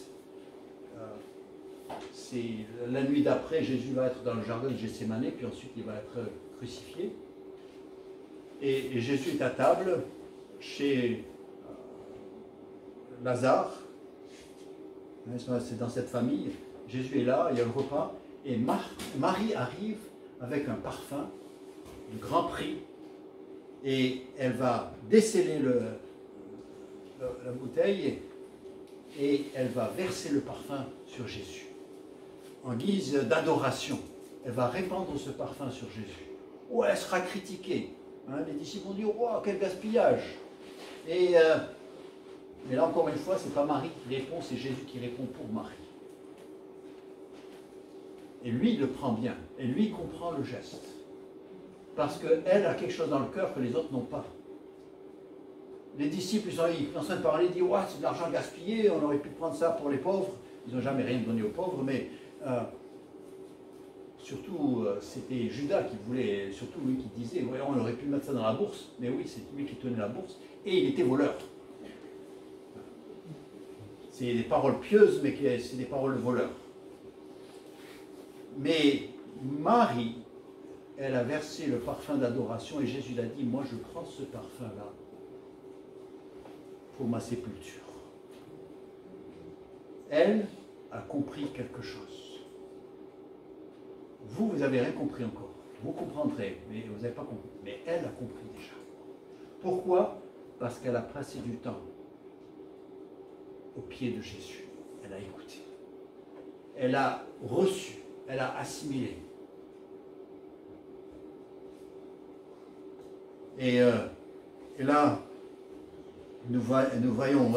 C'est la nuit d'après, Jésus va être dans le jardin de Gethsémani, puis ensuite il va être crucifié. Et Jésus est à table chez Lazare. C'est dans cette famille. Jésus est là, il y a le repas. Et Marie arrive avec un parfum de grand prix. Et elle va déceler la bouteille et elle va verser le parfum sur Jésus. En guise d'adoration, elle va répandre ce parfum sur Jésus. Oh, elle sera critiquée. Les disciples vont dire, oh, quel gaspillage. Mais là, encore une fois, ce n'est pas Marie qui répond, c'est Jésus qui répond pour Marie. Et lui, il le prend bien. Et lui, il comprend le geste. Parce qu'elle a quelque chose dans le cœur que les autres n'ont pas. Les disciples, ils sont en train de parler, ils disent, ouais, c'est de l'argent gaspillé, on aurait pu prendre ça pour les pauvres. Ils n'ont jamais rien donné aux pauvres, mais surtout, c'était Judas qui voulait, surtout lui qui disait, ouais, on aurait pu mettre ça dans la bourse, mais oui, c'est lui qui tenait la bourse, et il était voleur. C'est des paroles pieuses, mais c'est des paroles de voleurs. Mais Marie, elle a versé le parfum d'adoration, et Jésus l'a dit, moi je prends ce parfum-là pour ma sépulture. Elle a compris quelque chose. Vous n'avez rien compris encore. Vous comprendrez, mais vous n'avez pas compris. Mais elle a compris déjà. Pourquoi? Parce qu'elle a passé du temps au pied de Jésus. Elle a écouté. Elle a reçu. Elle a assimilé. Et là, nous voyons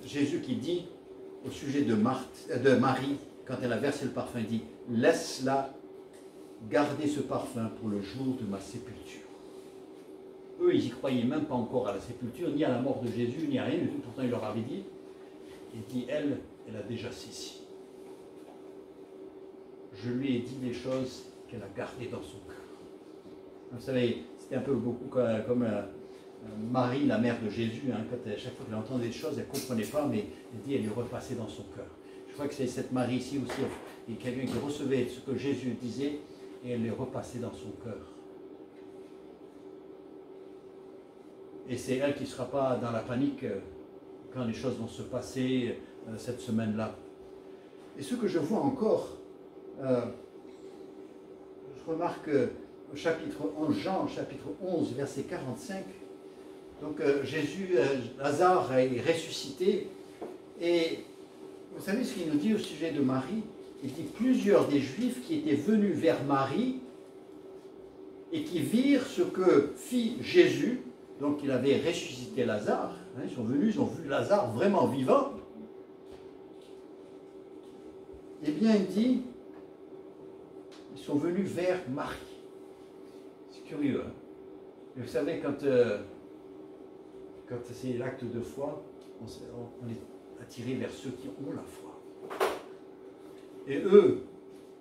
Jésus qui dit au sujet de Marie, quand elle a versé le parfum, il dit « Laisse-la garder ce parfum pour le jour de ma sépulture. » Eux, ils n'y croyaient même pas encore à la sépulture, ni à la mort de Jésus, ni à rien du tout. Pourtant, il leur avait dit. Il dit, elle a déjà saisi. Je lui ai dit des choses qu'elle a gardées dans son cœur. Vous savez, c'était un peu beaucoup comme Marie, la mère de Jésus, hein, quand chaque fois qu'elle entendait des choses, elle ne comprenait pas, mais elle dit, elle est repassée dans son cœur. Je crois que c'est cette Marie ici aussi, et quelqu'un qui recevait ce que Jésus disait, et elle est repassée dans son cœur. Et c'est elle qui ne sera pas dans la panique quand les choses vont se passer cette semaine-là. Et ce que je vois encore, je remarque au chapitre 11, Jean, chapitre 11, verset 45, donc Jésus, Lazare est ressuscité, et vous savez ce qu'il nous dit au sujet de Marie? Il dit plusieurs des Juifs qui étaient venus vers Marie et qui virent ce que fit Jésus. Donc il avait ressuscité Lazare, hein, ils sont venus, ils ont vu Lazare vraiment vivant. Eh bien il dit, ils sont venus vers Marie. C'est curieux, hein? Et vous savez, quand c'est l'acte de foi, on est attiré vers ceux qui ont la foi. Et eux,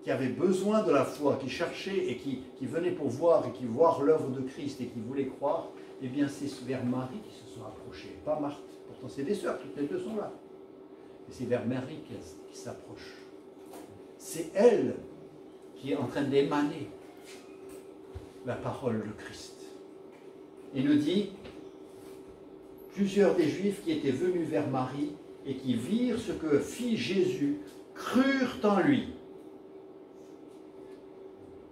qui avaient besoin de la foi, qui cherchaient et qui venaient pour voir et qui voient l'œuvre de Christ et qui voulaient croire, eh bien c'est vers Marie qui se sont approchés, pas Marthe. Pourtant c'est des sœurs, toutes les deux sont là. Et c'est vers Marie qui s'approche. C'est elle qui est en train d'émaner la parole de Christ. Il nous dit, plusieurs des Juifs qui étaient venus vers Marie et qui virent ce que fit Jésus, crurent en lui.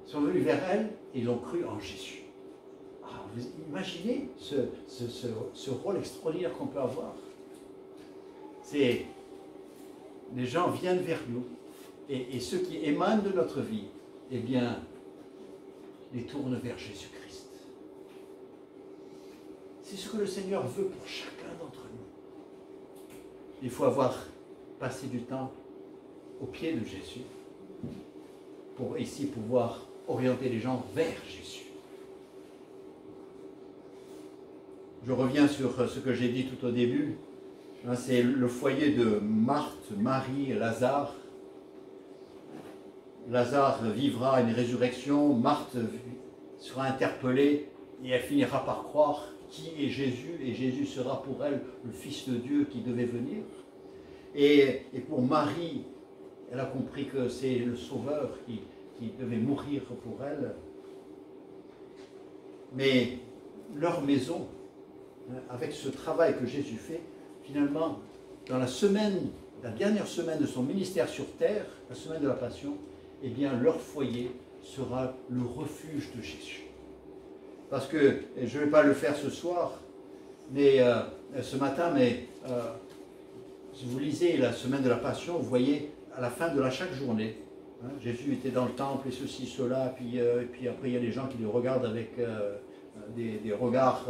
Ils sont venus vers elle et ils ont cru en Jésus. Vous imaginez ce rôle extraordinaire qu'on peut avoir? C'est les gens viennent vers nous et ceux qui émanent de notre vie, eh bien, les tournent vers Jésus-Christ. C'est ce que le Seigneur veut pour chacun d'entre nous. Il faut avoir passé du temps au pied de Jésus pour ici pouvoir orienter les gens vers Jésus. Je reviens sur ce que j'ai dit tout au début. C'est le foyer de Marthe, Marie et Lazare. Lazare vivra une résurrection. Marthe sera interpellée et elle finira par croire qui est Jésus, et Jésus sera pour elle le Fils de Dieu qui devait venir. Et pour Marie, elle a compris que c'est le Sauveur qui devait mourir pour elle. Mais leur maison, avec ce travail que Jésus fait, finalement, dans la dernière semaine de son ministère sur terre, la semaine de la Passion, eh bien, leur foyer sera le refuge de Jésus. Parce que, je ne vais pas le faire ce soir, mais ce matin, mais si vous lisez la semaine de la Passion, vous voyez à la fin de chaque journée, Jésus était dans le temple et ceci, cela, et puis après il y a des gens qui le regardent avec des regards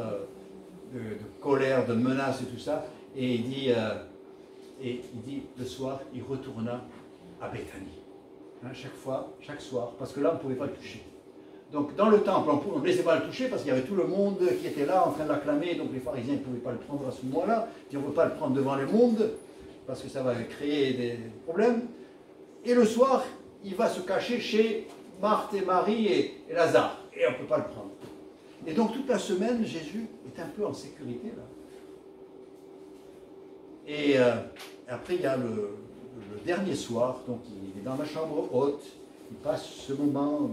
de colère, de menace et tout ça, et il dit le soir, il retourna à Béthanie. Chaque soir, parce que là on ne pouvait pas le toucher. Donc dans le temple, on ne laissait pas le toucher parce qu'il y avait tout le monde qui était là en train de l'acclamer, donc les pharisiens ne pouvaient pas le prendre à ce moment-là, on ne peut pas le prendre devant le monde, parce que ça va créer des problèmes. Et le soir, il va se cacher chez Marthe et Marie et Lazare, et on ne peut pas le prendre. Et donc toute la semaine, Jésus est un peu en sécurité là. Et après, il y a le dernier soir, donc il est dans la chambre haute, il passe ce moment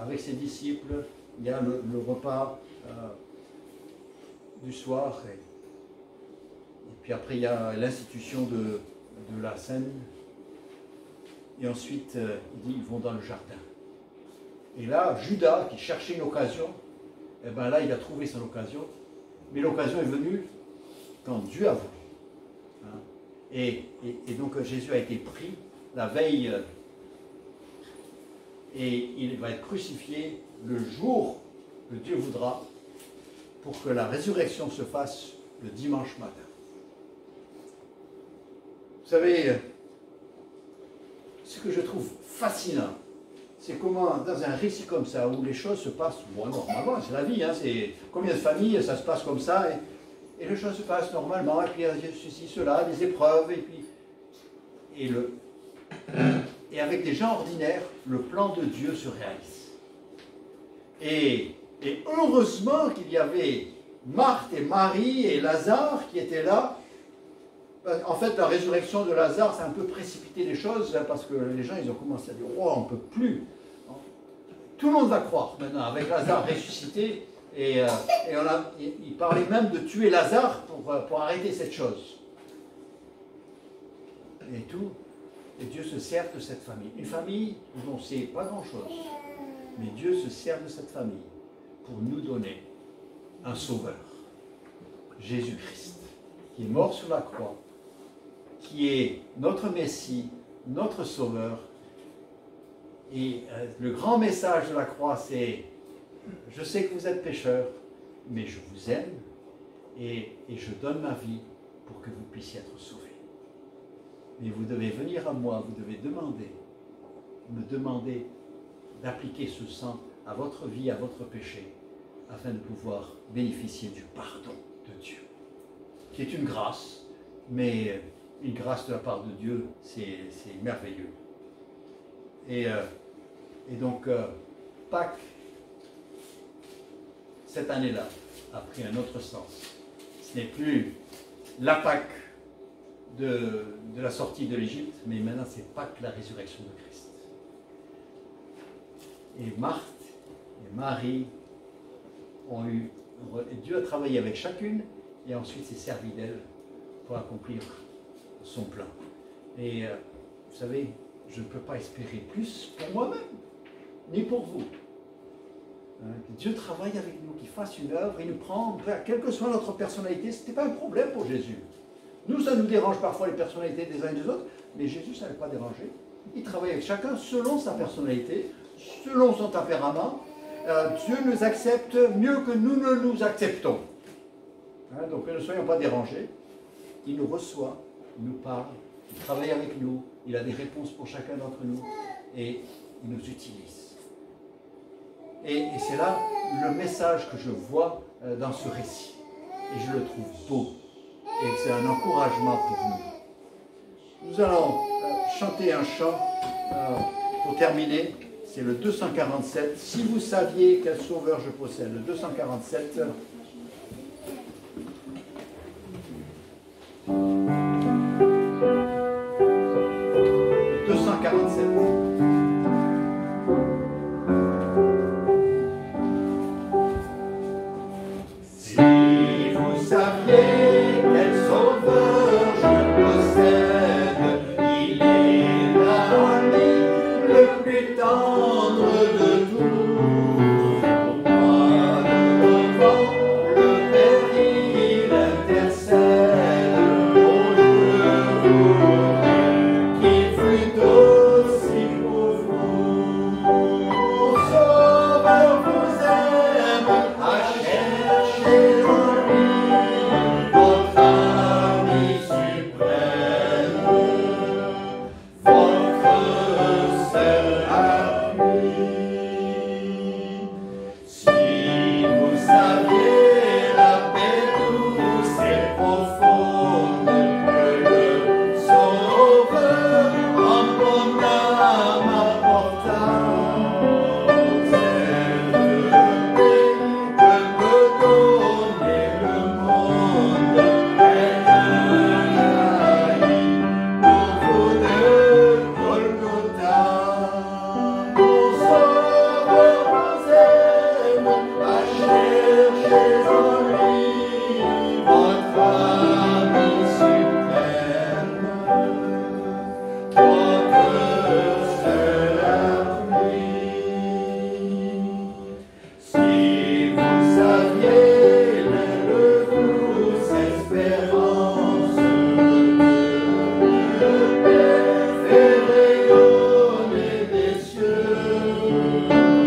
avec ses disciples, il y a le repas du soir, et puis après il y a l'institution de la scène, et ensuite il dit ils vont dans le jardin. Et là, Judas, qui cherchait une occasion, eh bien là il a trouvé son occasion, mais l'occasion est venue quand Dieu a voulu. Et donc Jésus a été pris la veille, et il va être crucifié le jour que Dieu voudra, pour que la résurrection se fasse le dimanche matin. Vous savez, ce que je trouve fascinant, c'est comment dans un récit comme ça, où les choses se passent, bon, normalement, c'est la vie, c'est combien de familles, ça se passe comme ça, et les choses se passent normalement, et puis il y a ceci, cela, des épreuves, et avec des gens ordinaires, le plan de Dieu se réalise. Et heureusement qu'il y avait Marthe et Marie et Lazare qui étaient là. En fait, la résurrection de Lazare, ça a un peu précipité les choses, parce que les gens, ils ont commencé à dire « Oh, on ne peut plus ». Tout le monde va croire maintenant, avec Lazare ressuscité. Et il parlait même de tuer Lazare pour arrêter cette chose. Et tout. Et Dieu se sert de cette famille. Une famille où on ne sait pas grand-chose. Mais Dieu se sert de cette famille pour nous donner un sauveur. Jésus-Christ, qui est mort sur la croix, qui est notre Messie, notre sauveur. Et le grand message de la croix, c'est « Je sais que vous êtes pécheurs, mais je vous aime et je donne ma vie pour que vous puissiez être sauvés. Mais vous devez venir à moi, vous devez me demander d'appliquer ce sang à votre vie, à votre péché, afin de pouvoir bénéficier du pardon de Dieu. » Qui est une grâce, mais une grâce de la part de Dieu, c'est merveilleux. Et donc, Pâques, cette année-là, a pris un autre sens. Ce n'est plus la Pâques de la sortie de l'Égypte, mais maintenant c'est Pâques, la résurrection de Christ. Et Marthe et Marie ont eu... Dieu a travaillé avec chacune, et ensuite s'est servi d'elle pour accomplir son plan. Et vous savez, je ne peux pas espérer plus pour moi-même, ni pour vous. Que Dieu travaille avec nous, qu'il fasse une œuvre, il nous prend, quelle que soit notre personnalité, ce n'était pas un problème pour Jésus. Nous, ça nous dérange parfois les personnalités des uns et des autres, mais Jésus, ça ne l'a pas dérangé. Il travaille avec chacun selon sa personnalité, selon son tempérament. Dieu nous accepte mieux que nous ne nous acceptons. Donc ne soyons pas dérangés. Il nous reçoit, il nous parle, il travaille avec nous, il a des réponses pour chacun d'entre nous, et il nous utilise. Et c'est là le message que je vois dans ce récit. Et je le trouve beau. Et c'est un encouragement pour nous. Nous allons chanter un chant pour terminer. c'est le 247. Si vous saviez quel sauveur je possède, le 247. Le 247. Si vous saviez quel sauveur je possède, il est l'ami le plus tendre de tous. Moi devant le Père, il intercède. Oh, je voudrais qu'il fût aussi pour vous. Mon sauveur vous aime, à chercher en lui votre ami suprême, votre seul ami. Si vous saviez la paix douce et profonde que le Sauveur en mon âme apporta, celle de paix que peut donner le monde, elle jaillit pour vous de Golgotha. Mon Sauveur vous aime, à chercher en lui votre ami suprême, votre seul ami. Si vous saviez la douce espérance de paix fait rayonner des cieux,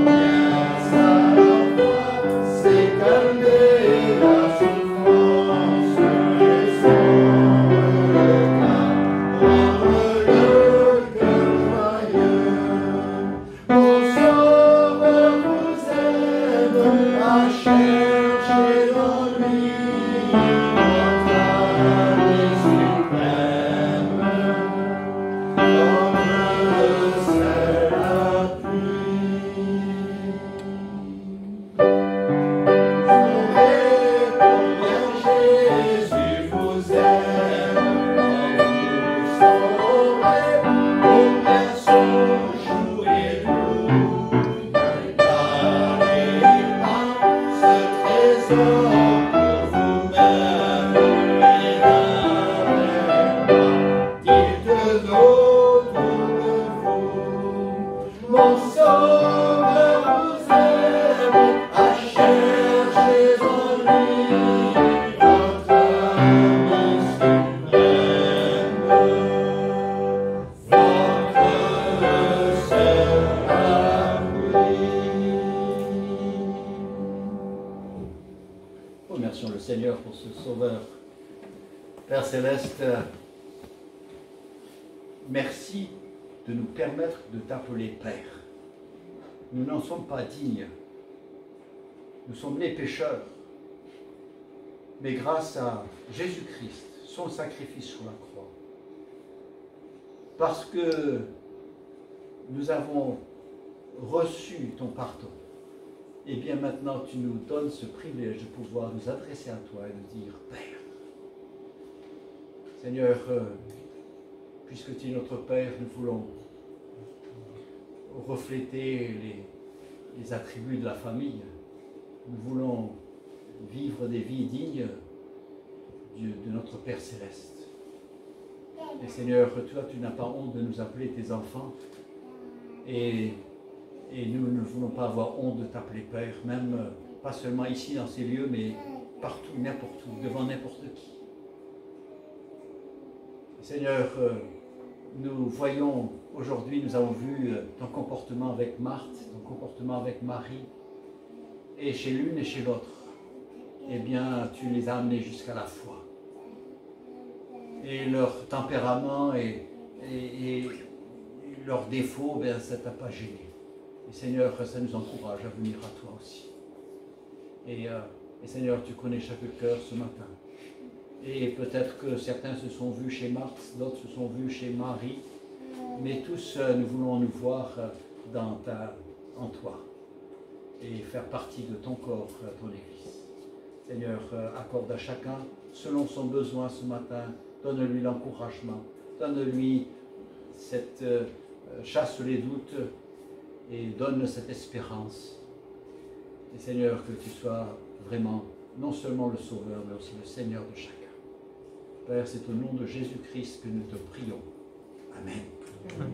bien sa voix c'est calmer la souffrance et son regard rendre le cœur joyeux. Mon Sauveur vous aime, à chercher en lui votre ami suprême, votre seul appui. Saurez combien Jésus vous aime, vous saurez combien son jour est doux. Ne gardez pas ce trésor pour vous-même, mais avec moi, dites-le autour de vous. Mon Sauveur vous aime, à chercher en lui votre ami suprême, votre seul ami. Remercions le Seigneur pour ce Sauveur. Père Céleste, merci de nous permettre de t'appeler Père. Nous n'en sommes pas dignes. Nous sommes les pécheurs. Mais grâce à Jésus-Christ, son sacrifice sur la croix, parce que nous avons reçu ton pardon, et bien maintenant tu nous donnes ce privilège de pouvoir nous adresser à toi et de dire Père. Seigneur, puisque tu es notre Père, nous voulons refléter les attributs de la famille. Nous voulons vivre des vies dignes de notre Père Céleste. Et Seigneur, toi, tu n'as pas honte de nous appeler tes enfants. Et nous ne voulons pas avoir honte de t'appeler Père, même pas seulement ici dans ces lieux, mais partout, n'importe où, devant n'importe qui. Seigneur, nous voyons aujourd'hui, nous avons vu ton comportement avec Marthe, ton comportement avec Marie, et chez l'une et chez l'autre, eh bien, tu les as amenés jusqu'à la foi. Et leur tempérament et leurs défauts, ben, ça ne t'a pas gêné. Et Seigneur, ça nous encourage à venir à toi aussi. Et Seigneur, tu connais chaque cœur ce matin. Et peut-être que certains se sont vus chez Marthe, d'autres se sont vus chez Marie, mais tous nous voulons nous voir en toi et faire partie de ton corps, ton Église. Seigneur, accorde à chacun selon son besoin ce matin, donne-lui l'encouragement, donne-lui cette chasse les doutes et donne cette espérance. Et Seigneur, que tu sois vraiment non seulement le Sauveur, mais aussi le Seigneur de chacun. Père, c'est au nom de Jésus-Christ que nous te prions. Amen. Amen.